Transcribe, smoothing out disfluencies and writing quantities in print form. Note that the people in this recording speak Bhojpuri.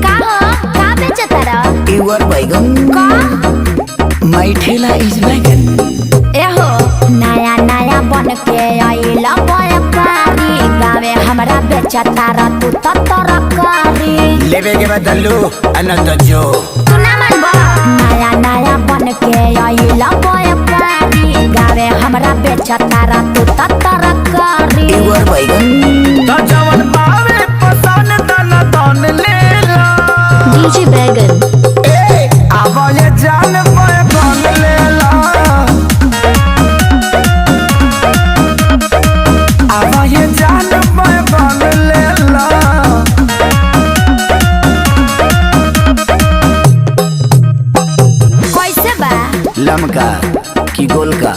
का हो का बेचतारा? इवर बैगन का माय ठेला इज बैगन। ए हो नया नया बन के आइला व्यापारी गावे हमरा बेचतारा तू तो तरकारी लेवे के बदलू अनंत जो तू ना मानबा। नया नया बन के आइला व्यापारी गावे हमरा बेचतारा तू तो तरकारी इवर बैगन तो जवन पावे पसंद तना तन लेला डीजे बैगन आवा ये जान बैगन लेला आवा ये जान बैगन लेला कैसे बा? लमका की गोल का